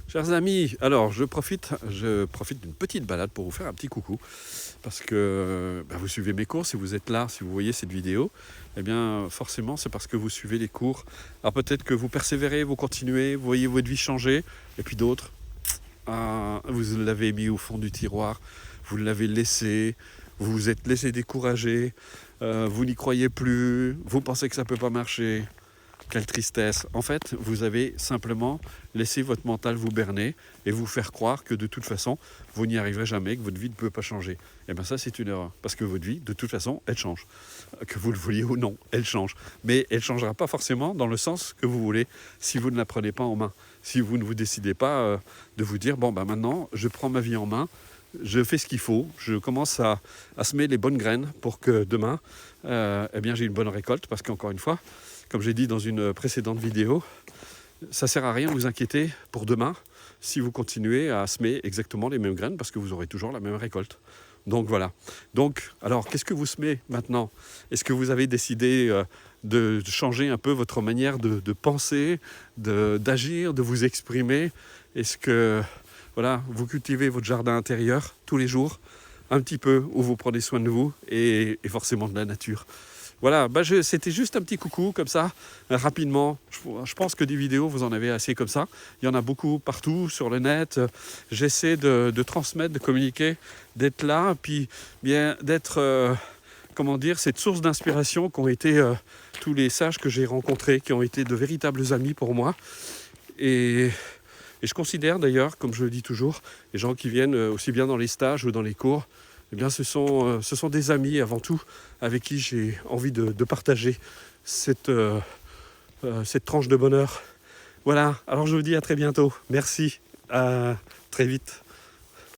Chers amis, alors je profite d'une petite balade pour vous faire un petit coucou parce que vous suivez mes cours, si vous êtes là, si vous voyez cette vidéo, eh bien forcément c'est parce que vous suivez les cours. Alors peut-être que vous persévérez, vous continuez, vous voyez votre vie changer, et puis d'autres, vous l'avez mis au fond du tiroir, vous l'avez laissé, vous vous êtes laissé décourager, vous n'y croyez plus, vous pensez que ça ne peut pas marcher. Quelle tristesse. En fait, vous avez simplement laissé votre mental vous berner et vous faire croire que de toute façon, vous n'y arriverez jamais, que votre vie ne peut pas changer. Et bien ça, c'est une erreur. Parce que votre vie, de toute façon, elle change. Que vous le vouliez ou non, elle change. Mais elle ne changera pas forcément dans le sens que vous voulez si vous ne la prenez pas en main. Si vous ne vous décidez pas de vous dire, maintenant, je prends ma vie en main, je fais ce qu'il faut, je commence à semer les bonnes graines pour que demain, j'ai une bonne récolte. Parce qu'encore une fois, comme j'ai dit dans une précédente vidéo, ça ne sert à rien de vous inquiéter pour demain si vous continuez à semer exactement les mêmes graines parce que vous aurez toujours la même récolte. Donc voilà. Donc, alors, qu'est-ce que vous semez maintenant? Est-ce que vous avez décidé de changer un peu votre manière de penser, d'agir, de vous exprimer? Est-ce que vous cultivez votre jardin intérieur tous les jours, un petit peu, où vous prenez soin de vous et forcément de la nature? Voilà, c'était juste un petit coucou comme ça, rapidement. Je pense que des vidéos, vous en avez assez comme ça. Il y en a beaucoup partout sur le net. J'essaie de transmettre, de communiquer, d'être là, puis bien d'être, cette source d'inspiration qu'ont été tous les sages que j'ai rencontrés, qui ont été de véritables amis pour moi. Et je considère d'ailleurs, comme je le dis toujours, les gens qui viennent aussi bien dans les stages ou dans les cours, eh bien, ce sont des amis avant tout avec qui j'ai envie de partager cette tranche de bonheur. Voilà, alors je vous dis à très bientôt. Merci, à très vite.